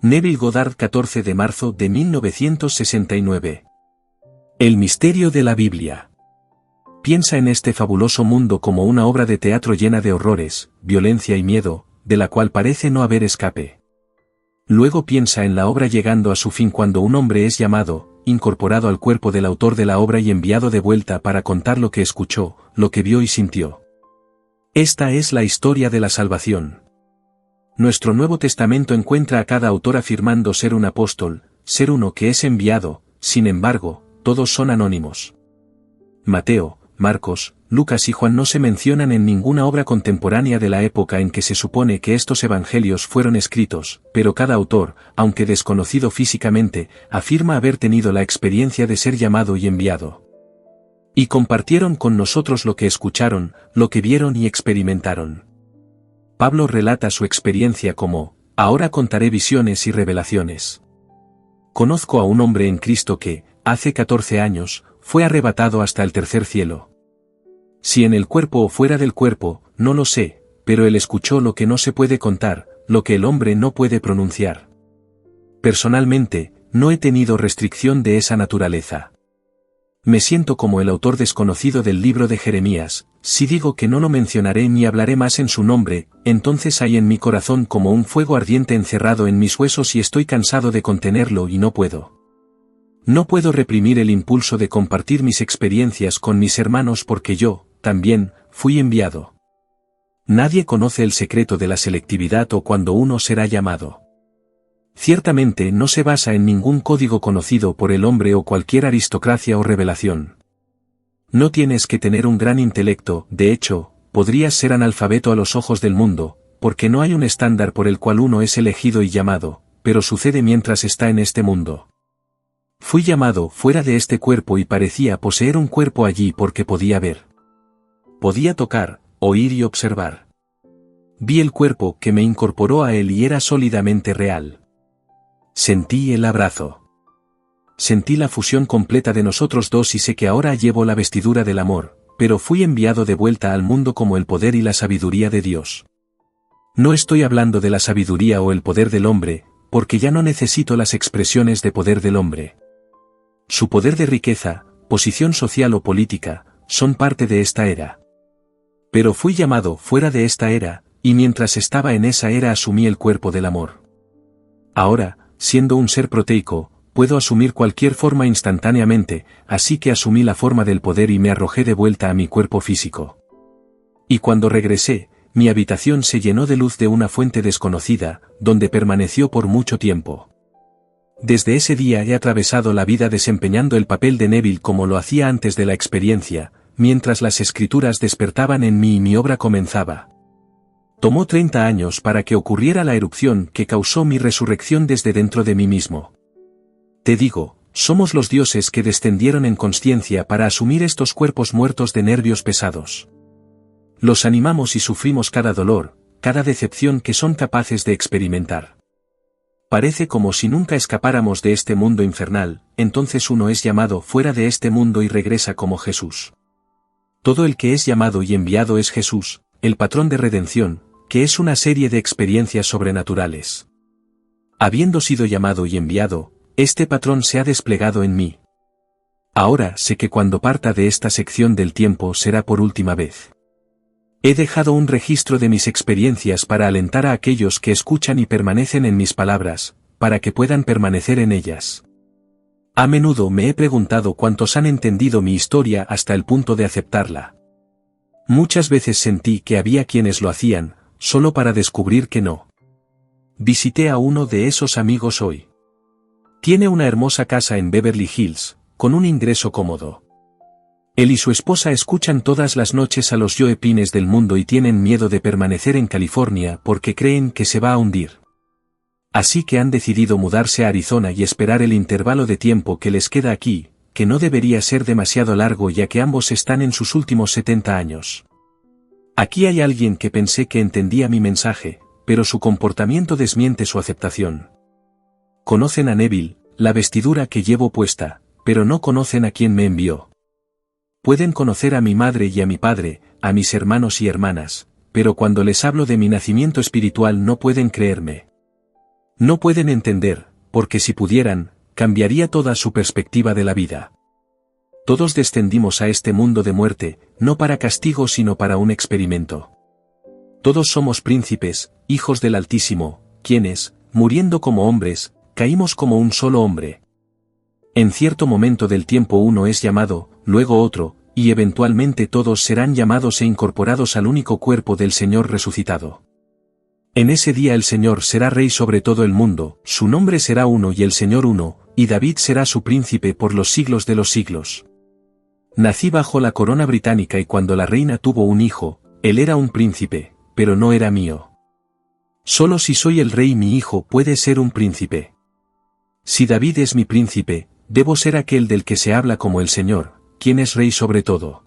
Neville Goddard, 14 de marzo de 1969. El misterio de la Biblia. Piensa en este fabuloso mundo como una obra de teatro llena de horrores, violencia y miedo, de la cual parece no haber escape. Luego piensa en la obra llegando a su fin cuando un hombre es llamado, incorporado al cuerpo del autor de la obra y enviado de vuelta para contar lo que escuchó, lo que vio y sintió. Esta es la historia de la salvación. Nuestro Nuevo Testamento encuentra a cada autor afirmando ser un apóstol, ser uno que es enviado, sin embargo, todos son anónimos. Mateo, Marcos, Lucas y Juan no se mencionan en ninguna obra contemporánea de la época en que se supone que estos evangelios fueron escritos, pero cada autor, aunque desconocido físicamente, afirma haber tenido la experiencia de ser llamado y enviado. Y compartieron con nosotros lo que escucharon, lo que vieron y experimentaron. Pablo relata su experiencia como, ahora contaré visiones y revelaciones. Conozco a un hombre en Cristo que, hace 14 años, fue arrebatado hasta el tercer cielo. Si en el cuerpo o fuera del cuerpo, no lo sé, pero él escuchó lo que no se puede contar, lo que el hombre no puede pronunciar. Personalmente, no he tenido restricción de esa naturaleza. Me siento como el autor desconocido del libro de Jeremías, si digo que no lo mencionaré ni hablaré más en su nombre, entonces hay en mi corazón como un fuego ardiente encerrado en mis huesos y estoy cansado de contenerlo y no puedo. No puedo reprimir el impulso de compartir mis experiencias con mis hermanos porque yo, también, fui enviado. Nadie conoce el secreto de la selectividad o cuando uno será llamado. Ciertamente no se basa en ningún código conocido por el hombre o cualquier aristocracia o revelación. No tienes que tener un gran intelecto, de hecho, podrías ser analfabeto a los ojos del mundo, porque no hay un estándar por el cual uno es elegido y llamado, pero sucede mientras está en este mundo. Fui llamado fuera de este cuerpo y parecía poseer un cuerpo allí porque podía ver. Podía tocar, oír y observar. Vi el cuerpo que me incorporó a él y era sólidamente real. Sentí el abrazo. Sentí la fusión completa de nosotros dos y sé que ahora llevo la vestidura del amor, pero fui enviado de vuelta al mundo como el poder y la sabiduría de Dios. No estoy hablando de la sabiduría o el poder del hombre, porque ya no necesito las expresiones de poder del hombre. Su poder de riqueza, posición social o política, son parte de esta era. Pero fui llamado fuera de esta era, y mientras estaba en esa era asumí el cuerpo del amor. Ahora, siendo un ser proteico, puedo asumir cualquier forma instantáneamente, así que asumí la forma del poder y me arrojé de vuelta a mi cuerpo físico. Y cuando regresé, mi habitación se llenó de luz de una fuente desconocida, donde permaneció por mucho tiempo. Desde ese día he atravesado la vida desempeñando el papel de Neville como lo hacía antes de la experiencia, mientras las escrituras despertaban en mí y mi obra comenzaba. Tomó 30 años para que ocurriera la erupción que causó mi resurrección desde dentro de mí mismo. Te digo, somos los dioses que descendieron en consciencia para asumir estos cuerpos muertos de nervios pesados. Los animamos y sufrimos cada dolor, cada decepción que son capaces de experimentar. Parece como si nunca escapáramos de este mundo infernal, entonces uno es llamado fuera de este mundo y regresa como Jesús. Todo el que es llamado y enviado es Jesús, el patrón de redención, que es una serie de experiencias sobrenaturales. Habiendo sido llamado y enviado, este patrón se ha desplegado en mí. Ahora sé que cuando parta de esta sección del tiempo será por última vez. He dejado un registro de mis experiencias para alentar a aquellos que escuchan y permanecen en mis palabras, para que puedan permanecer en ellas. A menudo me he preguntado cuántos han entendido mi historia hasta el punto de aceptarla. Muchas veces sentí que había quienes lo hacían, solo para descubrir que no. Visité a uno de esos amigos hoy. Tiene una hermosa casa en Beverly Hills, con un ingreso cómodo. Él y su esposa escuchan todas las noches a los Joe Pines del mundo y tienen miedo de permanecer en California porque creen que se va a hundir. Así que han decidido mudarse a Arizona y esperar el intervalo de tiempo que les queda aquí, que no debería ser demasiado largo ya que ambos están en sus últimos 70 años. Aquí hay alguien que pensé que entendía mi mensaje, pero su comportamiento desmiente su aceptación. Conocen a Neville, la vestidura que llevo puesta, pero no conocen a quien me envió. Pueden conocer a mi madre y a mi padre, a mis hermanos y hermanas, pero cuando les hablo de mi nacimiento espiritual no pueden creerme. No pueden entender, porque si pudieran, cambiaría toda su perspectiva de la vida. Todos descendimos a este mundo de muerte, no para castigo sino para un experimento. Todos somos príncipes, hijos del Altísimo, quienes, muriendo como hombres, caímos como un solo hombre. En cierto momento del tiempo uno es llamado, luego otro, y eventualmente todos serán llamados e incorporados al único cuerpo del Señor resucitado. En ese día el Señor será rey sobre todo el mundo, su nombre será uno y el Señor uno, y David será su príncipe por los siglos de los siglos. Nací bajo la corona británica y cuando la reina tuvo un hijo, él era un príncipe, pero no era mío. Solo si soy el rey mi hijo puede ser un príncipe. Si David es mi príncipe, debo ser aquel del que se habla como el Señor, quien es rey sobre todo.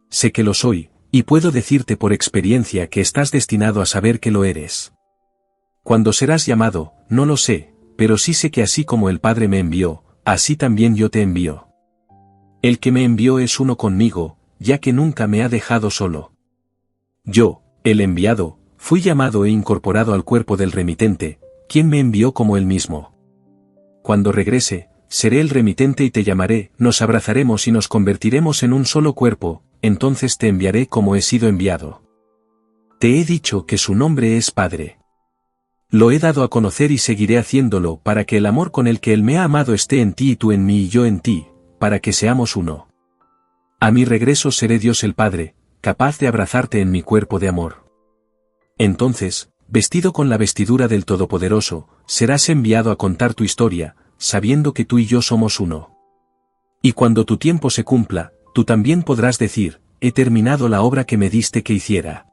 Sé que lo soy, y puedo decirte por experiencia que estás destinado a saber que lo eres. Cuando serás llamado, no lo sé, pero sí sé que así como el Padre me envió, así también yo te envío. El que me envió es uno conmigo, ya que nunca me ha dejado solo. Yo, el enviado, fui llamado e incorporado al cuerpo del remitente, quien me envió como él mismo. Cuando regrese, seré el remitente y te llamaré, nos abrazaremos y nos convertiremos en un solo cuerpo, entonces te enviaré como he sido enviado. Te he dicho que su nombre es Padre. Lo he dado a conocer y seguiré haciéndolo para que el amor con el que Él me ha amado esté en ti y tú en mí y yo en ti, para que seamos uno. A mi regreso seré Dios el Padre, capaz de abrazarte en mi cuerpo de amor. Entonces, vestido con la vestidura del Todopoderoso, serás enviado a contar tu historia, sabiendo que tú y yo somos uno. Y cuando tu tiempo se cumpla, tú también podrás decir, he terminado la obra que me diste que hiciera.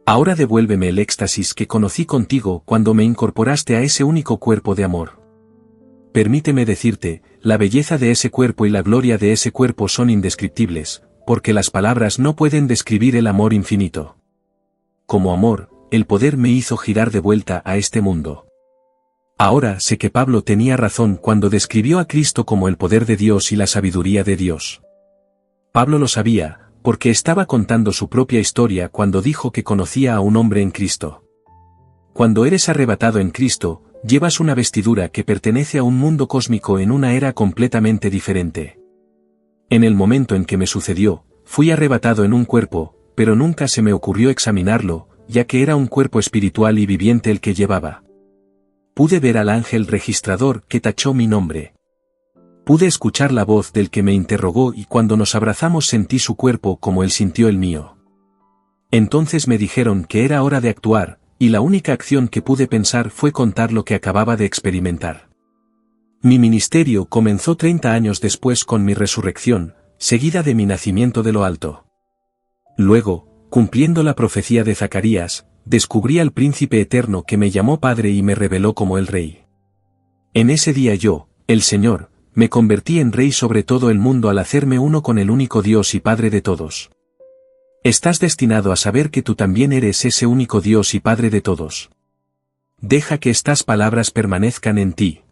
Ahora devuélveme el éxtasis que conocí contigo cuando me incorporaste a ese único cuerpo de amor. Permíteme decirte, la belleza de ese cuerpo y la gloria de ese cuerpo son indescriptibles, porque las palabras no pueden describir el amor infinito. Como amor, el poder me hizo girar de vuelta a este mundo. Ahora sé que Pablo tenía razón cuando describió a Cristo como el poder de Dios y la sabiduría de Dios. Pablo lo sabía, porque estaba contando su propia historia cuando dijo que conocía a un hombre en Cristo. Cuando eres arrebatado en Cristo, llevas una vestidura que pertenece a un mundo cósmico en una era completamente diferente. En el momento en que me sucedió, fui arrebatado en un cuerpo, pero nunca se me ocurrió examinarlo, ya que era un cuerpo espiritual y viviente el que llevaba. Pude ver al ángel registrador que tachó mi nombre. Pude escuchar la voz del que me interrogó y cuando nos abrazamos sentí su cuerpo como él sintió el mío. Entonces me dijeron que era hora de actuar, y la única acción que pude pensar fue contar lo que acababa de experimentar. Mi ministerio comenzó 30 años después con mi resurrección, seguida de mi nacimiento de lo alto. Luego, cumpliendo la profecía de Zacarías, descubrí al príncipe eterno que me llamó Padre y me reveló como el Rey. En ese día yo, el Señor, me convertí en Rey sobre todo el mundo al hacerme uno con el único Dios y Padre de todos. Estás destinado a saber que tú también eres ese único Dios y Padre de todos. Deja que estas palabras permanezcan en ti.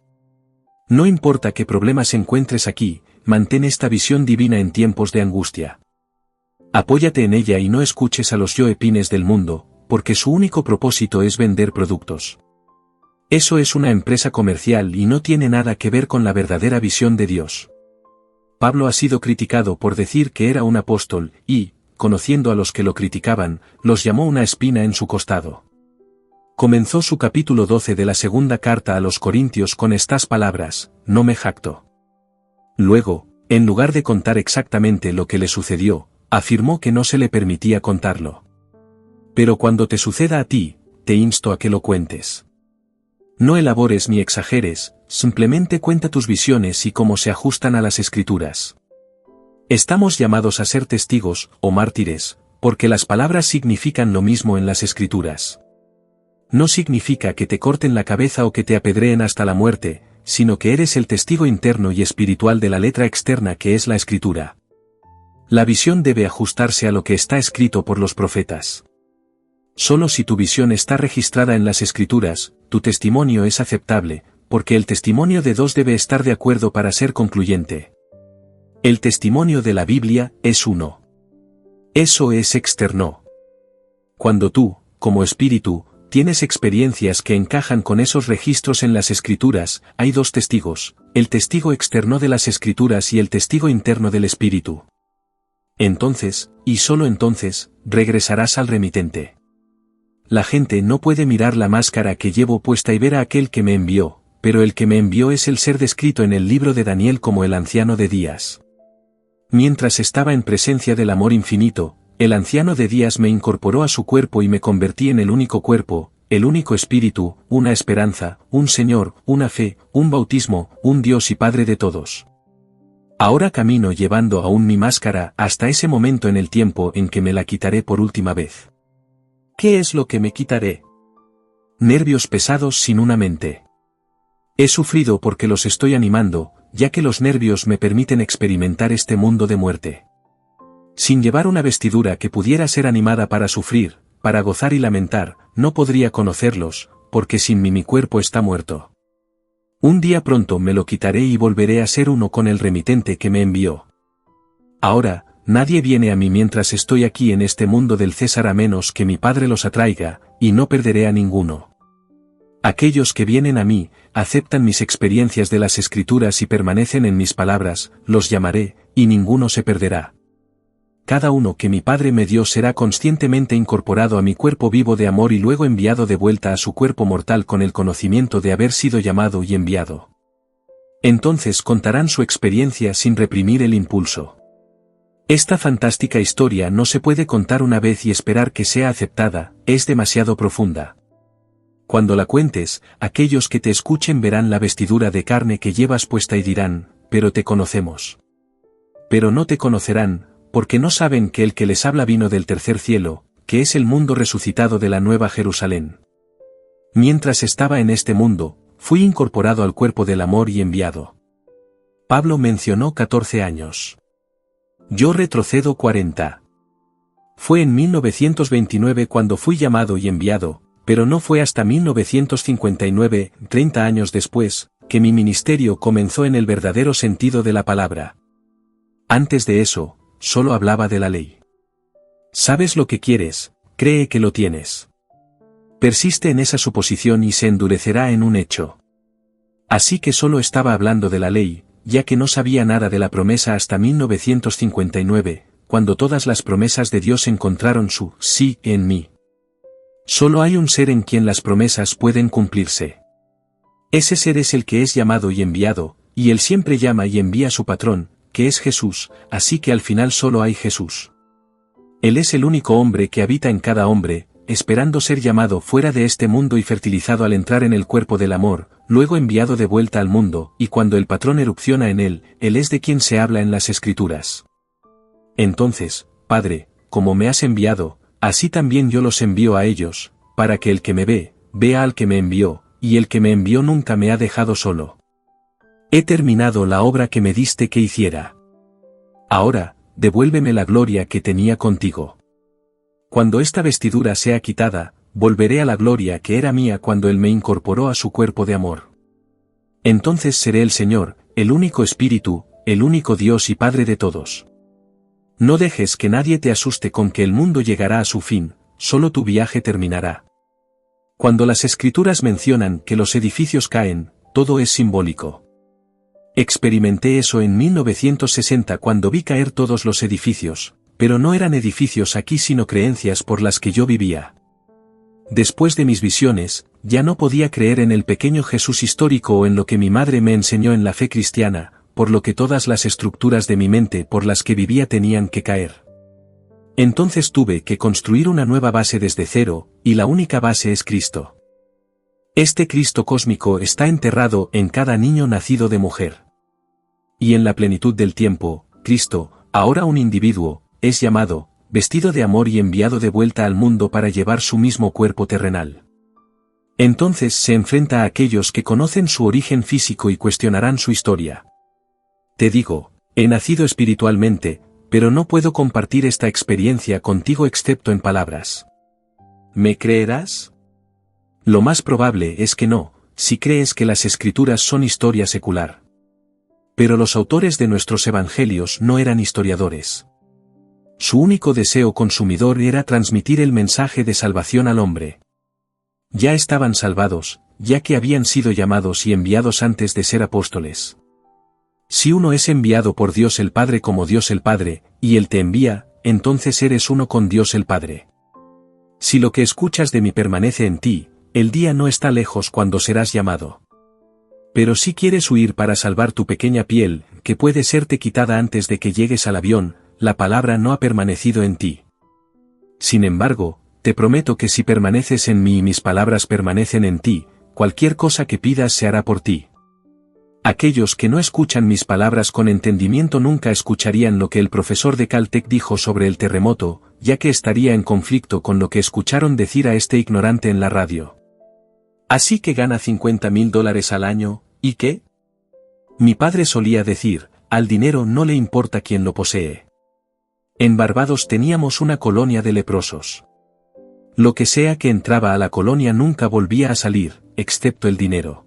No importa qué problemas encuentres aquí, mantén esta visión divina en tiempos de angustia. Apóyate en ella y no escuches a los yoepines del mundo, porque su único propósito es vender productos. Eso es una empresa comercial y no tiene nada que ver con la verdadera visión de Dios. Pablo ha sido criticado por decir que era un apóstol y, conociendo a los que lo criticaban, los llamó una espina en su costado. Comenzó su capítulo 12 de la segunda carta a los Corintios con estas palabras, no me jacto. Luego, en lugar de contar exactamente lo que le sucedió, afirmó que no se le permitía contarlo. Pero cuando te suceda a ti, te insto a que lo cuentes. No elabores ni exageres, simplemente cuenta tus visiones y cómo se ajustan a las Escrituras. Estamos llamados a ser testigos, o mártires, porque las palabras significan lo mismo en las Escrituras. No significa que te corten la cabeza o que te apedreen hasta la muerte, sino que eres el testigo interno y espiritual de la letra externa que es la Escritura. La visión debe ajustarse a lo que está escrito por los profetas. Solo si tu visión está registrada en las Escrituras, tu testimonio es aceptable, porque el testimonio de dos debe estar de acuerdo para ser concluyente. El testimonio de la Biblia es uno. Eso es externo. Cuando tú, como espíritu, tienes experiencias que encajan con esos registros en las escrituras, hay dos testigos, el testigo externo de las escrituras y el testigo interno del espíritu. Entonces, y solo entonces, regresarás al remitente. La gente no puede mirar la máscara que llevo puesta y ver a aquel que me envió, pero el que me envió es el ser descrito en el libro de Daniel como el anciano de días. Mientras estaba en presencia del amor infinito, el anciano de días me incorporó a su cuerpo y me convertí en el único cuerpo, el único espíritu, una esperanza, un Señor, una fe, un bautismo, un Dios y Padre de todos. Ahora camino llevando aún mi máscara hasta ese momento en el tiempo en que me la quitaré por última vez. ¿Qué es lo que me quitaré? Nervios pesados sin una mente. He sufrido porque los estoy animando, ya que los nervios me permiten experimentar este mundo de muerte. Sin llevar una vestidura que pudiera ser animada para sufrir, para gozar y lamentar, no podría conocerlos, porque sin mí mi cuerpo está muerto. Un día pronto me lo quitaré y volveré a ser uno con el remitente que me envió. Ahora, nadie viene a mí mientras estoy aquí en este mundo del César a menos que mi Padre los atraiga, y no perderé a ninguno. Aquellos que vienen a mí, aceptan mis experiencias de las Escrituras y permanecen en mis palabras, los llamaré, y ninguno se perderá. Cada uno que mi Padre me dio será conscientemente incorporado a mi cuerpo vivo de amor y luego enviado de vuelta a su cuerpo mortal con el conocimiento de haber sido llamado y enviado. Entonces contarán su experiencia sin reprimir el impulso. Esta fantástica historia no se puede contar una vez y esperar que sea aceptada, es demasiado profunda. Cuando la cuentes, aquellos que te escuchen verán la vestidura de carne que llevas puesta y dirán, pero te conocemos. Pero no te conocerán, porque no saben que el que les habla vino del tercer cielo, que es el mundo resucitado de la Nueva Jerusalén. Mientras estaba en este mundo, fui incorporado al cuerpo del amor y enviado. Pablo mencionó 14 años. Yo retrocedo 40. Fue en 1929 cuando fui llamado y enviado, pero no fue hasta 1959, 30 años después, que mi ministerio comenzó en el verdadero sentido de la palabra. Antes de eso, solo hablaba de la ley. Sabes lo que quieres, cree que lo tienes. Persiste en esa suposición y se endurecerá en un hecho. Así que solo estaba hablando de la ley, ya que no sabía nada de la promesa hasta 1959, cuando todas las promesas de Dios encontraron su sí en mí. Solo hay un ser en quien las promesas pueden cumplirse. Ese ser es el que es llamado y enviado, y él siempre llama y envía a su patrón, que es Jesús, así que al final solo hay Jesús. Él es el único hombre que habita en cada hombre, esperando ser llamado fuera de este mundo y fertilizado al entrar en el cuerpo del amor, luego enviado de vuelta al mundo, y cuando el patrón erupciona en él es de quien se habla en las Escrituras. Entonces, Padre, como me has enviado, así también yo los envío a ellos, para que el que me ve, vea al que me envió, y el que me envió nunca me ha dejado solo. He terminado la obra que me diste que hiciera. Ahora, devuélveme la gloria que tenía contigo. Cuando esta vestidura sea quitada, volveré a la gloria que era mía cuando Él me incorporó a su cuerpo de amor. Entonces seré el Señor, el único Espíritu, el único Dios y Padre de todos. No dejes que nadie te asuste con que el mundo llegará a su fin, solo tu viaje terminará. Cuando las Escrituras mencionan que los edificios caen, todo es simbólico. Experimenté eso en 1960 cuando vi caer todos los edificios, pero no eran edificios aquí sino creencias por las que yo vivía. Después de mis visiones, ya no podía creer en el pequeño Jesús histórico o en lo que mi madre me enseñó en la fe cristiana, por lo que todas las estructuras de mi mente por las que vivía tenían que caer. Entonces tuve que construir una nueva base desde cero, y la única base es Cristo. Este Cristo cósmico está enterrado en cada niño nacido de mujer. Y en la plenitud del tiempo, Cristo, ahora un individuo, es llamado, vestido de amor y enviado de vuelta al mundo para llevar su mismo cuerpo terrenal. Entonces se enfrenta a aquellos que conocen su origen físico y cuestionarán su historia. Te digo, he nacido espiritualmente, pero no puedo compartir esta experiencia contigo excepto en palabras. ¿Me creerás? Lo más probable es que no, si crees que las Escrituras son historia secular. Pero los autores de nuestros evangelios no eran historiadores. Su único deseo consumidor era transmitir el mensaje de salvación al hombre. Ya estaban salvados, ya que habían sido llamados y enviados antes de ser apóstoles. Si uno es enviado por Dios el Padre como Dios el Padre, y Él te envía, entonces eres uno con Dios el Padre. Si lo que escuchas de mí permanece en ti, el día no está lejos cuando serás llamado. Pero si quieres huir para salvar tu pequeña piel, que puede serte quitada antes de que llegues al avión, la palabra no ha permanecido en ti. Sin embargo, te prometo que si permaneces en mí y mis palabras permanecen en ti, cualquier cosa que pidas se hará por ti. Aquellos que no escuchan mis palabras con entendimiento nunca escucharían lo que el profesor de Caltech dijo sobre el terremoto, ya que estaría en conflicto con lo que escucharon decir a este ignorante en la radio. Así que gana $50,000 al año, ¿y qué? Mi padre solía decir, al dinero no le importa quién lo posee. En Barbados teníamos una colonia de leprosos. Lo que sea que entraba a la colonia nunca volvía a salir, excepto el dinero.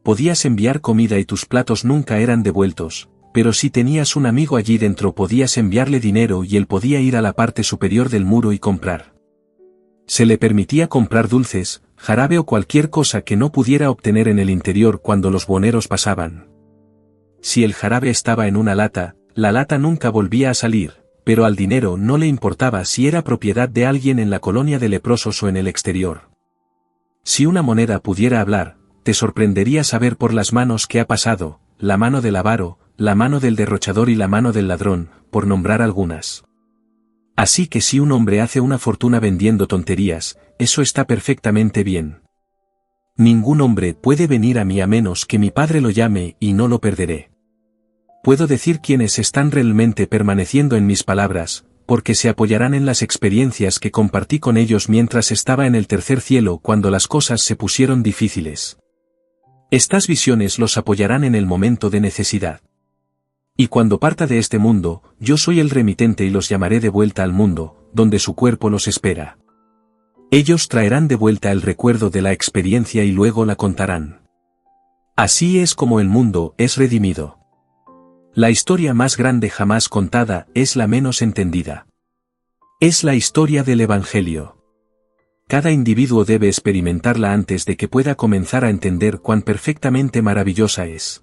Podías enviar comida y tus platos nunca eran devueltos, pero si tenías un amigo allí dentro podías enviarle dinero y él podía ir a la parte superior del muro y comprar. Se le permitía comprar dulces, jarabe o cualquier cosa que no pudiera obtener en el interior cuando los buhoneros pasaban. Si el jarabe estaba en una lata, la lata nunca volvía a salir, pero al dinero no le importaba si era propiedad de alguien en la colonia de leprosos o en el exterior. Si una moneda pudiera hablar, te sorprendería saber por las manos que ha pasado, la mano del avaro, la mano del derrochador y la mano del ladrón, por nombrar algunas. Así que si un hombre hace una fortuna vendiendo tonterías, eso está perfectamente bien. Ningún hombre puede venir a mí a menos que mi Padre lo llame y no lo perderé. Puedo decir quiénes están realmente permaneciendo en mis palabras, porque se apoyarán en las experiencias que compartí con ellos mientras estaba en el tercer cielo cuando las cosas se pusieron difíciles. Estas visiones los apoyarán en el momento de necesidad. Y cuando parta de este mundo, yo soy el remitente y los llamaré de vuelta al mundo, donde su cuerpo los espera. Ellos traerán de vuelta el recuerdo de la experiencia y luego la contarán. Así es como el mundo es redimido. La historia más grande jamás contada es la menos entendida. Es la historia del Evangelio. Cada individuo debe experimentarla antes de que pueda comenzar a entender cuán perfectamente maravillosa es.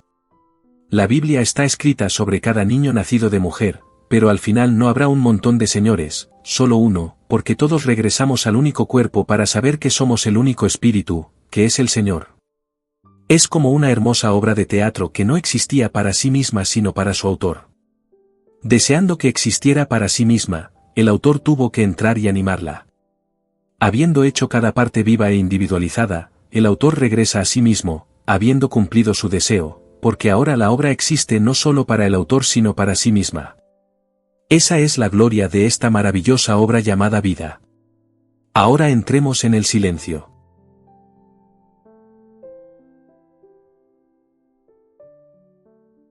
La Biblia está escrita sobre cada niño nacido de mujer, pero al final no habrá un montón de señores, solo uno, porque todos regresamos al único cuerpo para saber que somos el único espíritu, que es el Señor. Es como una hermosa obra de teatro que no existía para sí misma sino para su autor. Deseando que existiera para sí misma, el autor tuvo que entrar y animarla. Habiendo hecho cada parte viva e individualizada, el autor regresa a sí mismo, habiendo cumplido su deseo, porque ahora la obra existe no solo para el autor sino para sí misma. Esa es la gloria de esta maravillosa obra llamada vida. Ahora entremos en el silencio.